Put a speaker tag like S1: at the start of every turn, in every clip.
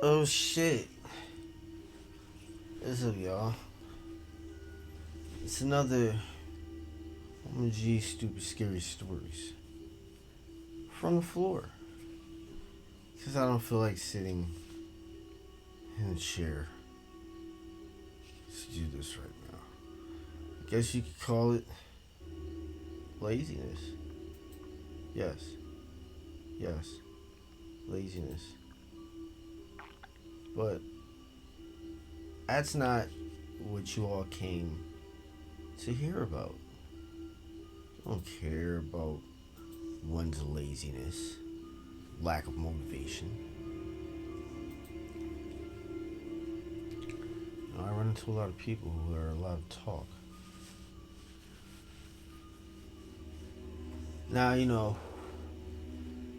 S1: Oh shit. What's up, y'all? It's another OmenG's stupid scary stories from the floor. Because I don't feel like sitting in a chair to do this right now. I guess you could call it laziness. Yes. Yes. Laziness. But that's not what you all came to hear about. I don't care about one's laziness, lack of motivation. I run into a lot of people who are a lot of talk. Now,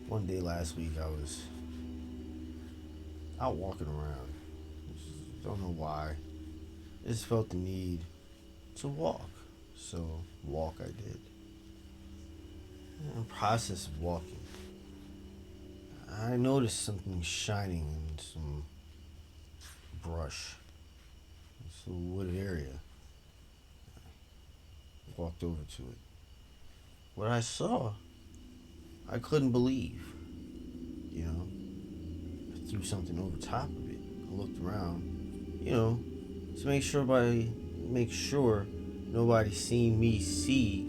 S1: one day last week I was out walking around. Don't know why. I just felt the need to walk. So, walk I did. In the process of walking, I noticed something shining in some brush. It's a wooded area. I walked over to it. What I saw, I couldn't believe. I threw something over top of it. I looked around, to make sure nobody seen me see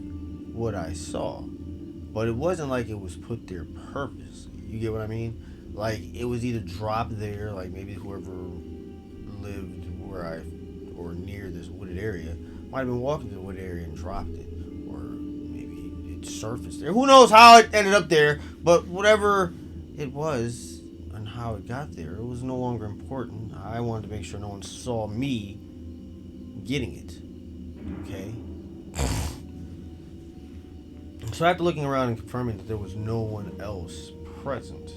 S1: what I saw. But it wasn't like it was put there purposely. You get what I mean? Like it was either dropped there, like maybe whoever lived or near this wooded area might have been walking to the wooded area and dropped it, or maybe it surfaced there. Who knows how it ended up there? But whatever it was and how it got there, it was no longer important. I wanted to make sure no one saw me getting it. Okay. So after looking around and confirming that there was no one else present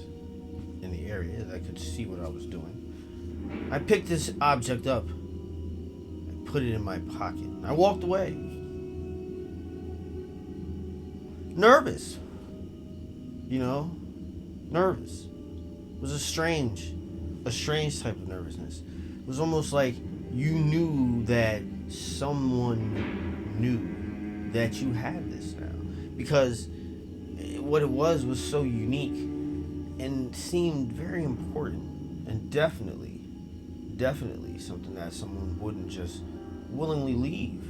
S1: in the area that could see what I was doing, I picked this object up and put it in my pocket. I walked away. Nervous. Nervous. It was a strange type of nervousness. It was almost like you knew that someone knew that you had this now. Because what it was so unique and seemed very important, and definitely something that someone wouldn't just willingly leave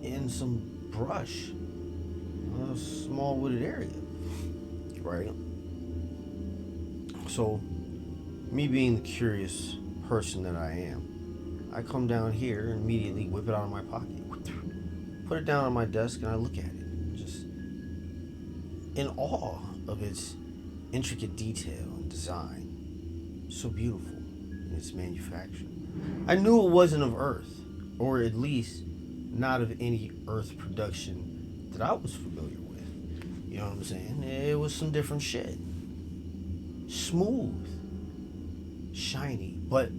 S1: in some brush in a small wooded area, right? So, me being the curious person that I am, I come down here and immediately whip it out of my pocket, put it down on my desk, and I look at it, just in awe of its intricate detail and design. So beautiful in its manufacturing. I knew it wasn't of Earth, or at least not of any Earth production that I was familiar with. You know what I'm saying? It was some different shit. Smooth, shiny, but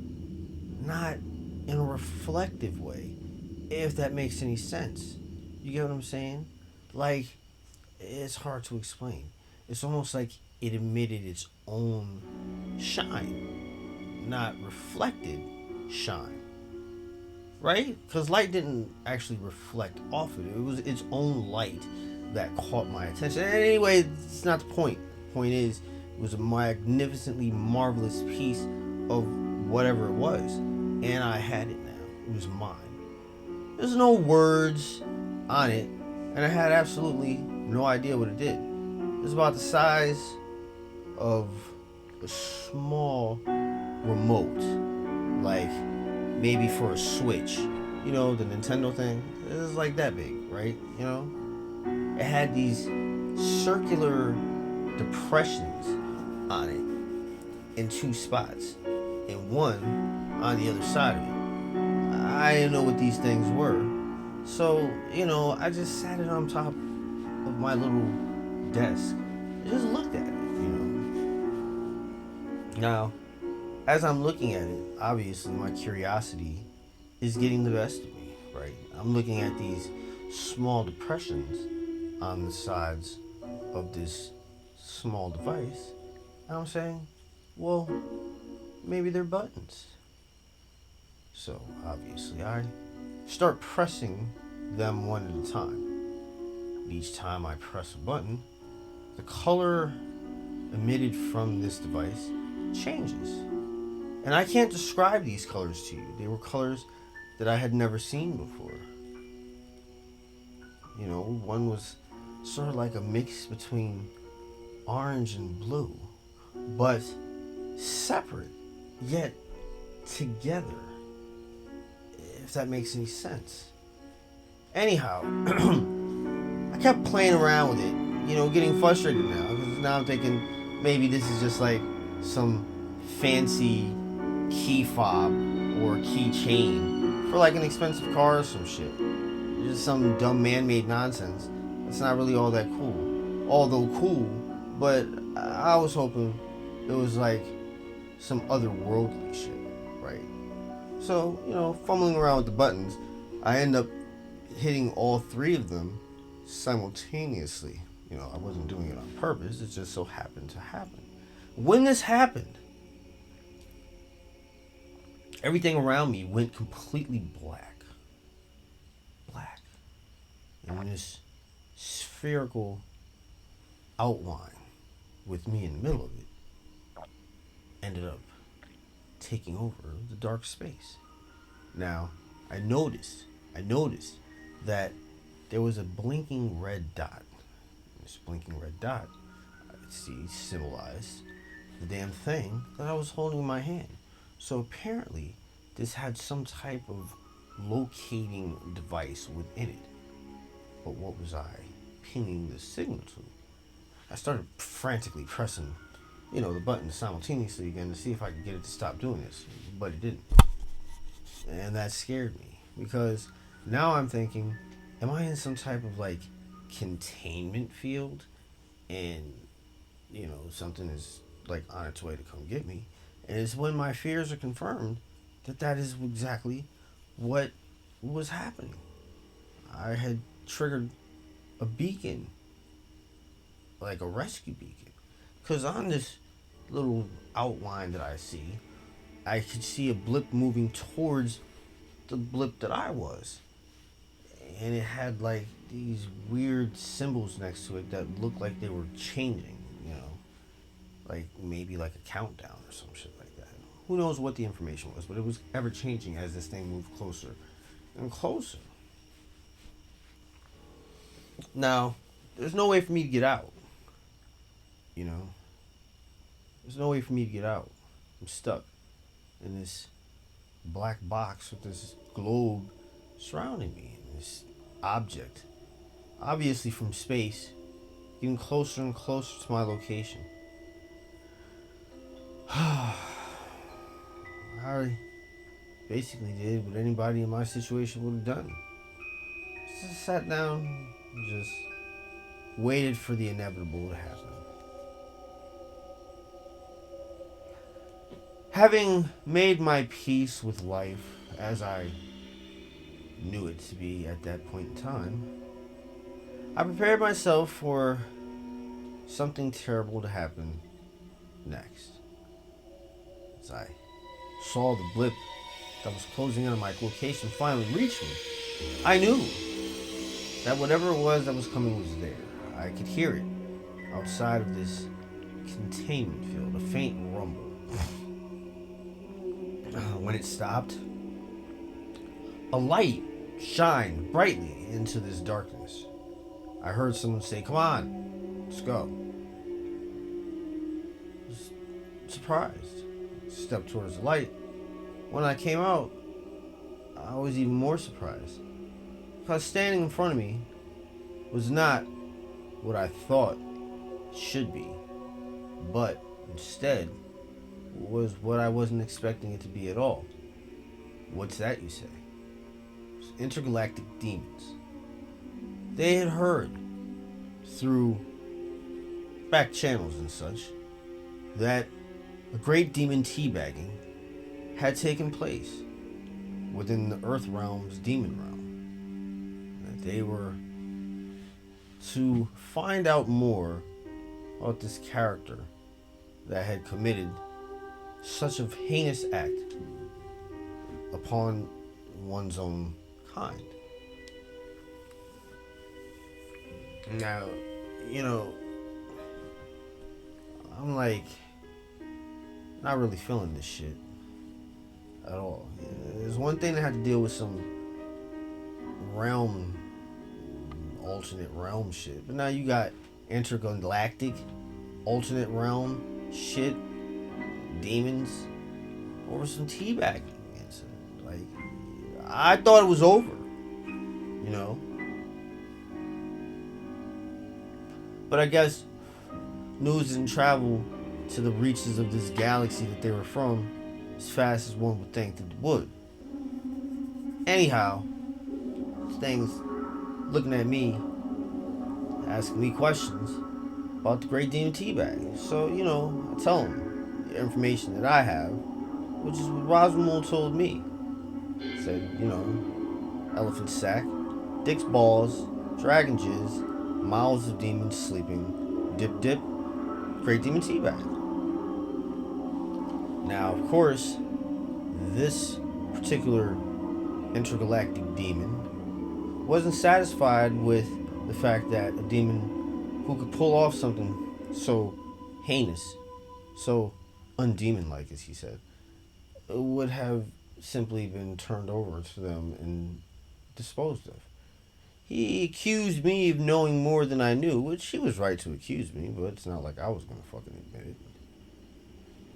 S1: not in a reflective way, if that makes any sense. You get what I'm saying? Like, it's hard to explain. It's almost like it emitted its own shine, not reflected shine. Right? Because light didn't actually reflect off it. It was its own light that caught my attention. And anyway, it's not the point. The point is, it was a magnificently marvelous piece of whatever it was. And I had it now. It was mine. There's no words on it. And I had absolutely no idea what it did. It was about the size of a small remote. Like maybe for a Switch. The Nintendo thing. It was like that big, right? It had these circular depressions on it in two spots, and one on the other side of it. I didn't know what these things were, so I just sat it on top of my little desk and just looked at it. Now, as I'm looking at it, obviously my curiosity is getting the best of me, right? I'm looking at these small depressions on the sides of this small device. And I'm saying, well, maybe they're buttons. So obviously I start pressing them one at a time. Each time I press a button, the color emitted from this device changes. And I can't describe these colors to you. They were colors that I had never seen before. You know, one was sort of like a mix between orange and blue, but separate, yet together, if that makes any sense. Anyhow, I kept playing around with it, getting frustrated now, because now I'm thinking maybe this is just like some fancy key fob or keychain for like an expensive car or some shit. Just some dumb man-made nonsense. It's not really all that cool. Although cool, but I was hoping it was like some otherworldly shit, right? So, fumbling around with the buttons, I end up hitting all three of them simultaneously. I wasn't doing it on purpose. It just so happened to happen. When this happened, everything around me went completely black. In this spherical outline with me in the middle of it ended up taking over the dark space. Now, I noticed that there was a blinking red dot. This blinking red dot, I see, symbolized the damn thing that I was holding in my hand. So apparently, this had some type of locating device within it. But what was I pinging the signal to? I started frantically pressing, the buttons simultaneously again to see if I could get it to stop doing this. But it didn't. And that scared me. Because now I'm thinking, am I in some type of like containment field? And, something is like on its way to come get me. And it's when my fears are confirmed that is exactly what was happening. I had triggered a beacon, like a rescue beacon, because on this little outline that I see, I could see a blip moving towards the blip that I was, and it had like these weird symbols next to it that looked like they were changing, like maybe like a countdown or some shit like that. Who knows what the information was, but it was ever changing as this thing moved closer and closer. Now, there's no way for me to get out. There's no way for me to get out. I'm stuck in this black box with this globe surrounding me. And this object, obviously from space, getting closer and closer to my location. I basically did what anybody in my situation would have done. Just sat down and just waited for the inevitable to happen. Having made my peace with life as I knew it to be at that point in time, I prepared myself for something terrible to happen next. As I saw the blip that was closing in on my location finally reach me, I knew that whatever it was that was coming was there. I could hear it outside of this containment field, a faint rumble. When it stopped, a light shined brightly into this darkness. I heard someone say, "Come on, let's go." I was surprised. Stepped towards the light. When I came out, I was even more surprised. Because standing in front of me was not what I thought it should be, but instead was what I wasn't expecting it to be at all. What's that, you say? Intergalactic demons. They had heard through back channels and such that a great demon teabagging had taken place within the Earth Realm's demon realm. That they were to find out more about this character that had committed such a heinous act upon one's own kind. Now, you know, I'm like not really feeling this shit at all. There's one thing to have to deal with some realm, alternate realm shit, but now you got intergalactic, alternate realm shit, demons, over some teabagging incident. Like, I thought it was over, you know, but I guess news didn't travel to the reaches of this galaxy that they were from as fast as one would think that it would. Anyhow, things looking at me, asking me questions about the Great Demon Teabag. So, you know, I tell them the information that I have, which is what Rosamund told me. Said, you know, elephant sack, dick's balls, dragon jizz, mouths of demons sleeping, dip dip, Great Demon Teabag. Now, of course, this particular intergalactic demon wasn't satisfied with the fact that a demon who could pull off something so heinous, so undemon-like, as he said, would have simply been turned over to them and disposed of. He accused me of knowing more than I knew, which he was right to accuse me, but it's not like I was gonna fucking admit it.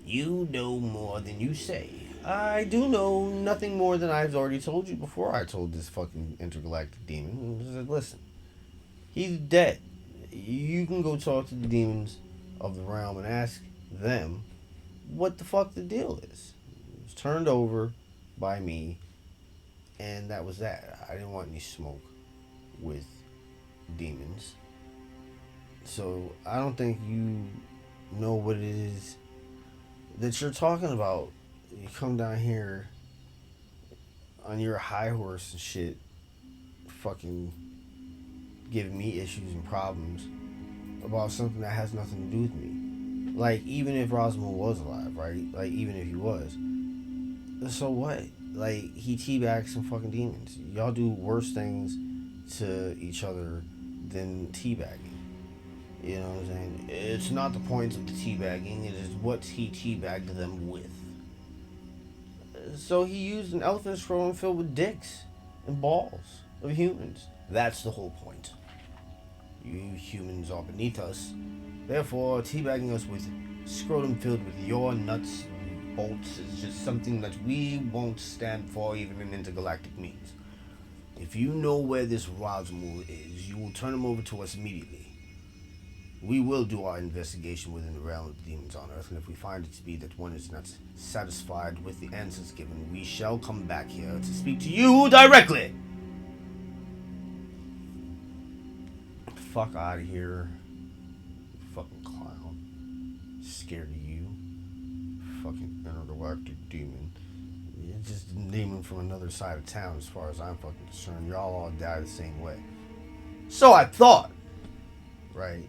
S1: You know more than you say. I do know nothing more than I've already told you before I told this fucking intergalactic demon. I said, listen, he's dead. You can go talk to the demons of the realm and ask them what the fuck the deal is. It was turned over by me, and that was that. I didn't want any smoke with demons. So I don't think you know what it is that you're talking about. You come down here on your high horse and shit, fucking giving me issues and problems about something that has nothing to do with me. Like, even if Rosamund was alive, right? Like, even if he was, so what? Like, he teabagged some fucking demons. Y'all do worse things to each other than teabagging. You know what I'm saying? It's not the point of the teabagging, it is what he teabagged them with. So he used an elephant scroll filled with dicks and balls of humans. That's the whole point. You humans are beneath us. Therefore, teabagging us with scrotum filled with your nuts and bolts is just something that we won't stand for, even in intergalactic means. If you know where this Rosmul is, you will turn him over to us immediately. We will do our investigation within the realm of the demons on Earth, and if we find it to be that one is not satisfied with the answers given, we shall come back here to speak to you directly. Fuck out of here, you fucking clown. Scared of you, fucking intergalactic demon. It's just a demon from another side of town, as far as I'm fucking concerned. Y'all all die the same way. So I thought, right?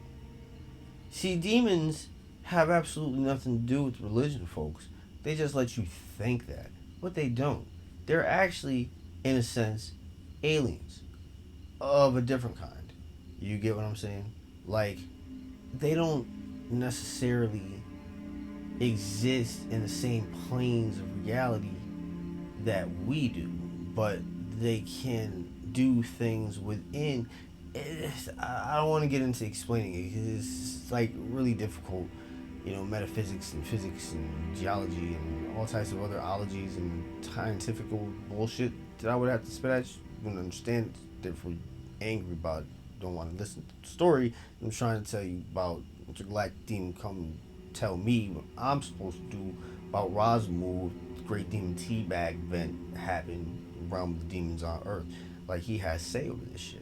S1: See, demons have absolutely nothing to do with religion, folks. They just let you think that. But they don't. They're actually, in a sense, aliens of a different kind. You get what I'm saying? Like, they don't necessarily exist in the same planes of reality that we do, but they can do things within. I don't want to get into explaining it because it's like really difficult, you know, metaphysics and physics and geology and all types of other ologies and scientific bullshit that I would have to spit at you. You wouldn't understand. Therefore, angry about it, don't want to listen to the story. I'm trying to tell you about intergalactic demon come and tell me what I'm supposed to do about Rosmul, the Great Demon Teabag event happened around the demons on Earth. Like, he has say over this shit.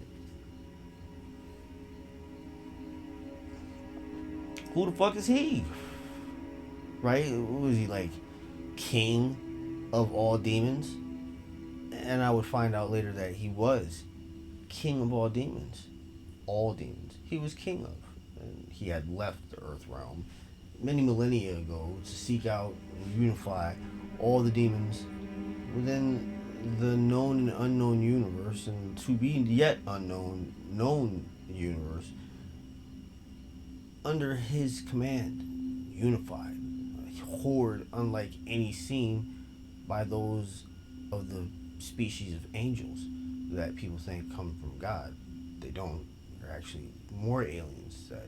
S1: Who the fuck is he? Right? Who is he, like, king of all demons? And I would find out later that he was king of all demons. All demons. He was king of. And he had left the Earth realm. many millennia ago to seek out and unify all the demons within the known and unknown universe, and to be yet unknown known universe under his command, unified, a horde unlike any seen by those of the species of angels that people think come from God. They don't. They're actually more aliens that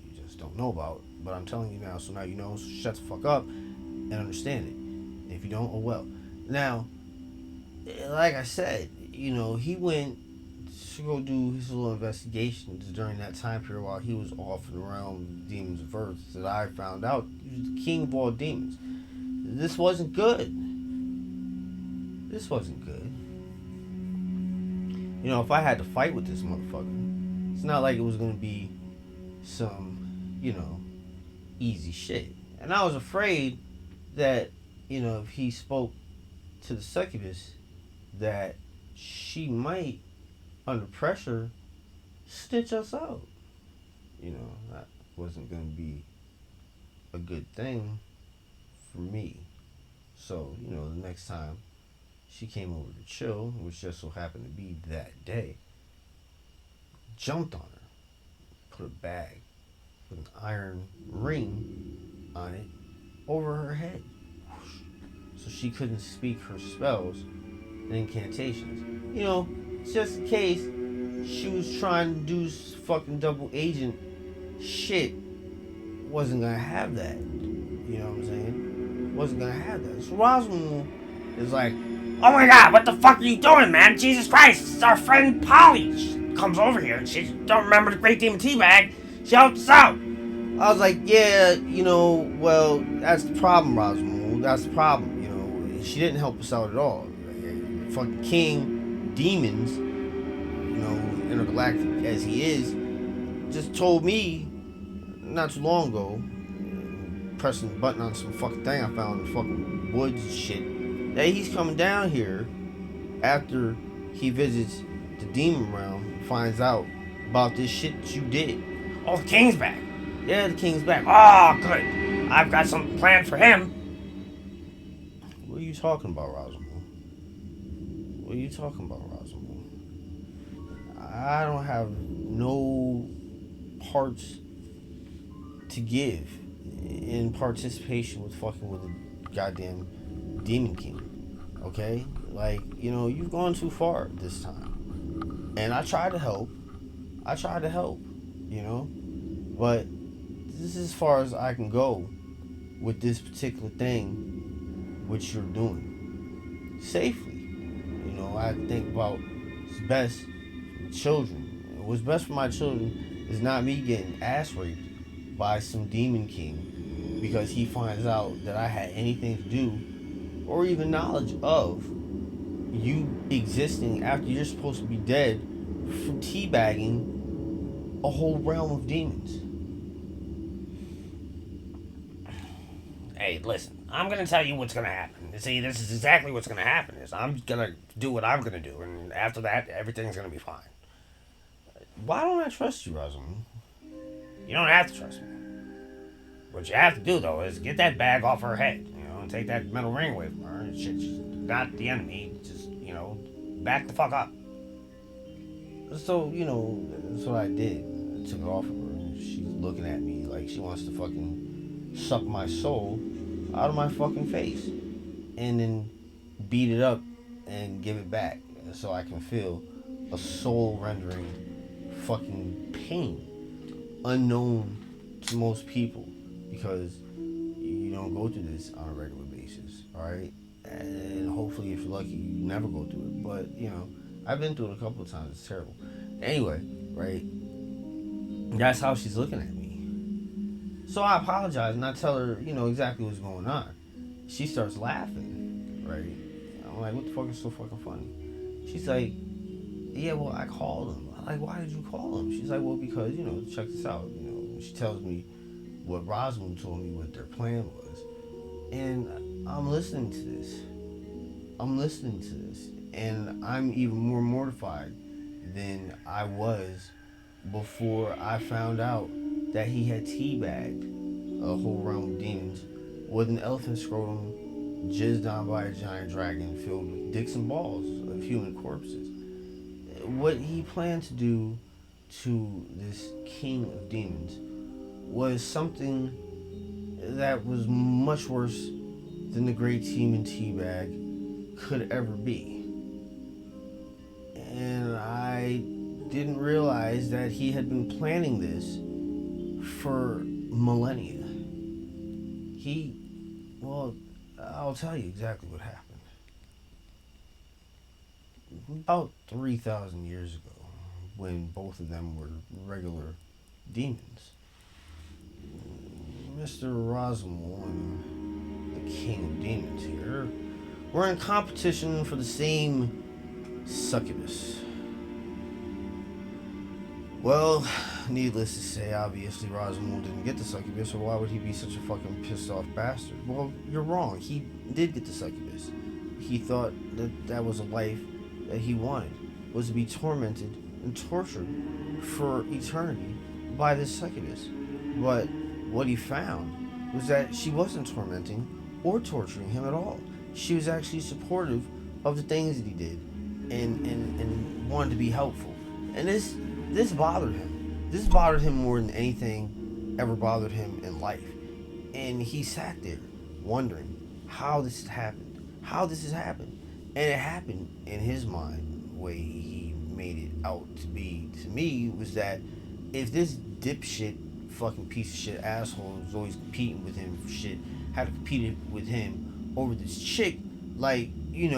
S1: you just don't know about. But I'm telling you now, so now you know, so shut the fuck up and understand it. And if you don't, oh well. Now, like I said, he went to go do his little investigations during that time period while he was off and around demons of Earth, that I found out he was the king of all demons. This wasn't good. This wasn't good. If I had to fight with this motherfucker, it's not like it was gonna be some, easy shit. And I was afraid that, if he spoke to the succubus, that she might, under pressure, stitch us out. That wasn't gonna be a good thing for me. So, the next time she came over to chill, which just so happened to be that day, jumped on her, put a bag with an iron ring on it over her head, so she couldn't speak her spells and incantations. Just in case she was trying to do fucking double agent shit, wasn't gonna have that. You know what I'm saying? Wasn't gonna have that. So Roswell is like, oh my god, what the fuck are you doing, man? Jesus Christ, it's our friend Polly. She comes over here and she don't remember the Great Demon Teabag. She helped us out. I was like, yeah, well, that's the problem, Roswell. That's the problem. She didn't help us out at all. Fucking King Demons, intergalactic as he is, just told me not too long ago, pressing the button on some fucking thing I found in the fucking woods and shit, that he's coming down here after he visits the demon realm and finds out about this shit that you did. Oh, the king's back. Yeah, the king's back. Oh, good. I've got something planned for him. What are you talking about, Rosamund? What are you talking about, Rosamund? I don't have no parts to give in participation with fucking with the goddamn Demon King. Okay? Like, you've gone too far this time. And I tried to help. But this is as far as I can go with this particular thing which you're doing. Safely. I think about what's best for the children. What's best for my children is not me getting ass raped by some demon king because he finds out that I had anything to do or even knowledge of you existing after you're supposed to be dead from teabagging a whole realm of demons. Hey, listen, I'm going to tell you what's going to happen. See, this is exactly what's going to happen. Is I'm going to do what I'm going to do, and after that, everything's going to be fine. Why don't I trust you, Rosamund? You don't have to trust me. What you have to do, though, is get that bag off her head, and take that metal ring away from her. She's not the enemy. Just, back the fuck up. So, that's what I did. I took it off of her, and she's looking at me like she wants to fucking suck my soul out of my fucking face. And then beat it up and give it back so I can feel a soul rendering fucking pain unknown to most people because you don't go through this on a regular basis, alright? And hopefully if you're lucky you never go through it, but I've been through it a couple of times. It's terrible. Anyway, right, that's how she's looking at me. So I apologize and I tell her exactly what's going on. She starts laughing, right? I'm like, what the fuck is so fucking funny? She's like, yeah, well, I called him. I'm like, why did you call him? She's like, well, because, check this out. She tells me what Rosalind told me what their plan was. And I'm listening to this. And I'm even more mortified than I was before I found out that he had teabagged a whole realm of demons, with an elephant scrotum jizzed on by a giant dragon filled with dicks and balls of human corpses. What he planned to do to this king of demons was something that was much worse than the great demon teabag could ever be. And I didn't realize that he had been planning this for millennia. Well, I'll tell you exactly what happened. About 3,000 years ago, when both of them were regular demons, Mr. Rosmal and the King of Demons here were in competition for the same succubus. Well, needless to say, obviously Rosmal didn't get the succubus, so why would he be such a fucking pissed off bastard? Well, you're wrong. He did get the succubus. He thought that was a life that he wanted, was to be tormented and tortured for eternity by this succubus. But what he found was that she wasn't tormenting or torturing him at all. She was actually supportive of the things that he did and wanted to be helpful. And this bothered him. This bothered him more than anything ever bothered him in life. And he sat there wondering how this had happened. How this has happened. And it happened in his mind, the way he made it out to be to me, was that if this dipshit fucking piece of shit asshole was always competing with him for shit, had to compete with him over this chick, like, he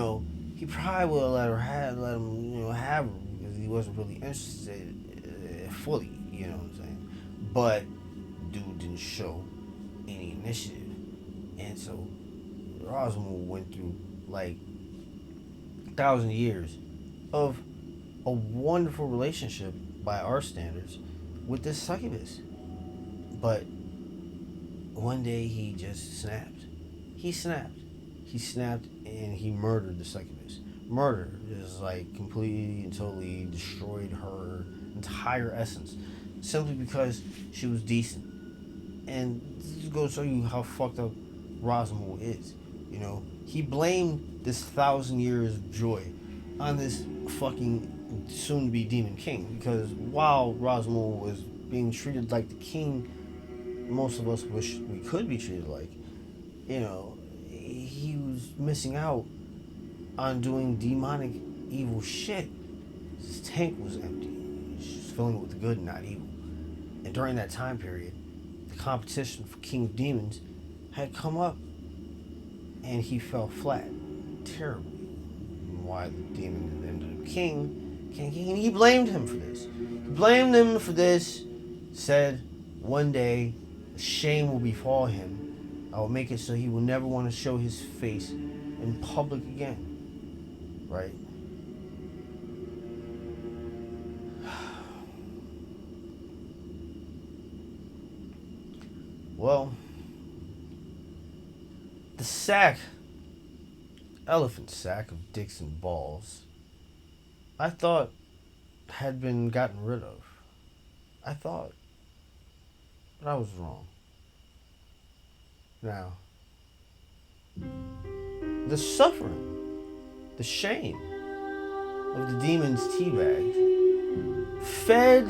S1: probably would have let him have her, because he wasn't really interested fully, you know what I'm saying? But dude didn't show any initiative. And so Rosmal went through like 1,000 years of a wonderful relationship by our standards with this succubus. But one day he just snapped. He snapped and he murdered the succubus. Murder is like completely and totally destroyed her entire essence simply because she was decent. And this goes to show you how fucked up Rosmal is. He blamed this 1,000 years of joy on this fucking soon-to-be demon king, because while Rosmal was being treated like the king most of us wish we could be treated like, he was missing out on doing demonic evil shit. His tank was empty. He was filling it with the good, not evil. And during that time period, the competition for King of Demons had come up, and he fell flat terribly. Why the demon ended up king, and he blamed him for this. He blamed him for this, said one day shame will befall him. I will make it so he will never want to show his face in public again. Right? Well, the elephant sack of dicks and balls, I thought had been gotten rid of. I thought. But I was wrong. Now, the suffering, the shame of the demon's teabag fed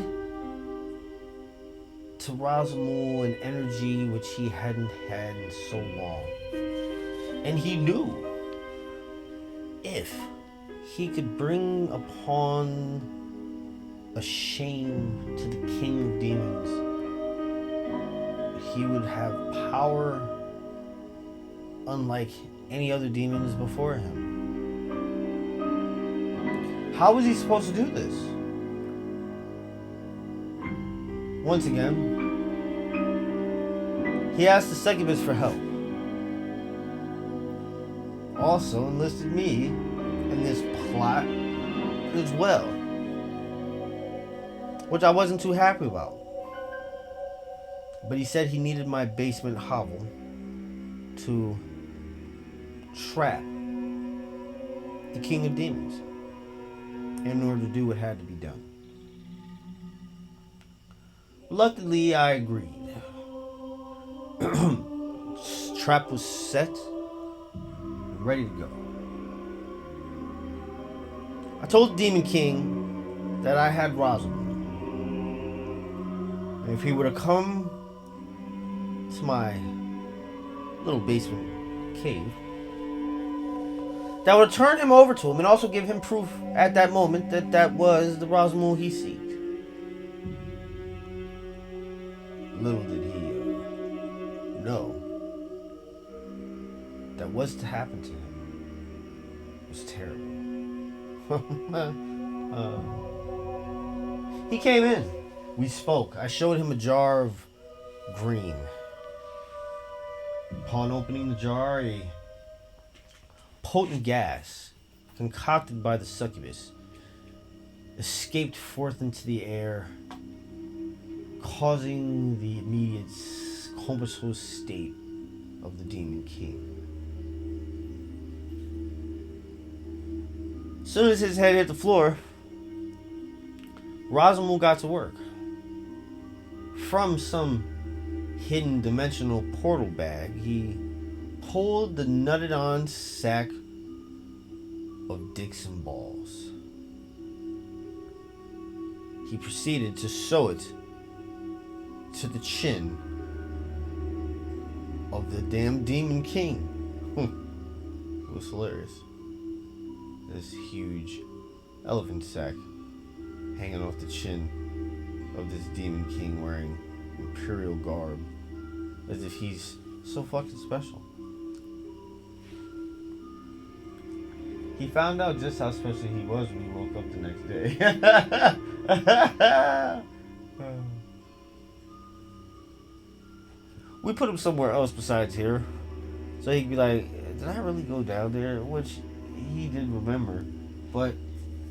S1: to Rosmal an energy which he hadn't had in so long. And he knew if he could bring upon a shame to the king of demons, he would have power unlike any other demons before him. How was he supposed to do this? Once again, he asked the succubus for help. Also enlisted me in this plot as well, which I wasn't too happy about. But he said he needed my basement hovel to trap the king of demons in order to do what had to be done. Luckily, I agreed. Trap was set, ready to go. I told the Demon King that I had Rosalind. And if he were to come to my little basement cave, that would turn him over to him and also give him proof at that moment that that was the Rosamund he seeked. Little did he know that was to happen to him was terrible. He came in. We spoke. I showed him a jar of green. Upon opening the jar, a potent gas concocted by the succubus escaped forth into the air, causing the immediate comatose state of the Demon King. As soon as his head hit the floor, Rosamund got to work. From some hidden dimensional portal bag, he pulled the nutted on sack of dicks and balls. He proceeded to sew it to the chin of the damn Demon King. It was hilarious. This huge elephant sack hanging off the chin of this Demon King wearing imperial garb, as if he's so fucking special. He found out just how special he was when he woke up the next day. We put him somewhere else besides here, so he could be like, did I really go down there? Which he did remember, but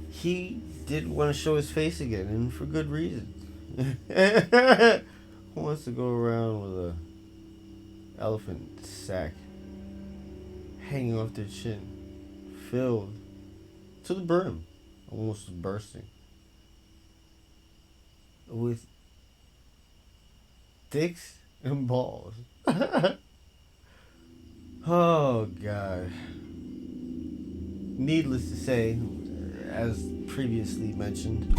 S1: he didn't want to show his face again, and for good reason. Who wants to go around with a elephant sack hanging off their chin, filled to the brim, almost bursting, with dicks and balls? Oh God. Needless to say, as previously mentioned,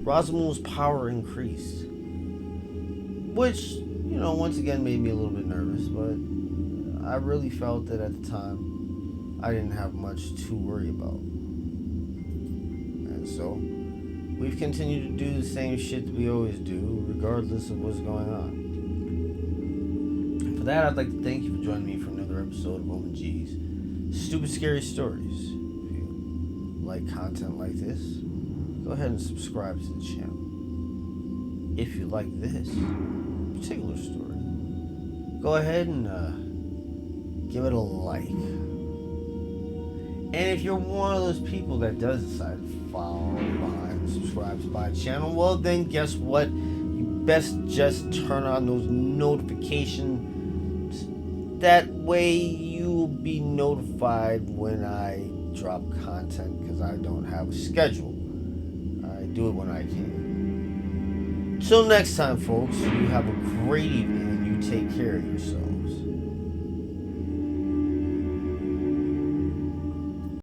S1: Rosamund's power increased, which, once again made me a little bit nervous, but I really felt that at the time I didn't have much to worry about. And so we've continued to do the same shit that we always do, regardless of what's going on. And for that, I'd like to thank you for joining me for another episode of OmenG's Stupid Scary Stories. If you like content like this, go ahead and subscribe to the channel. If you like this particular story, go ahead and give it a like. And if you're one of those people that does decide to follow behind and subscribe to my channel, well then guess what? You best just turn on those notifications. That way you'll be notified when I drop content, because I don't have a schedule. I do it when I can. Till next time, folks, you have a great evening and you take care of yourselves.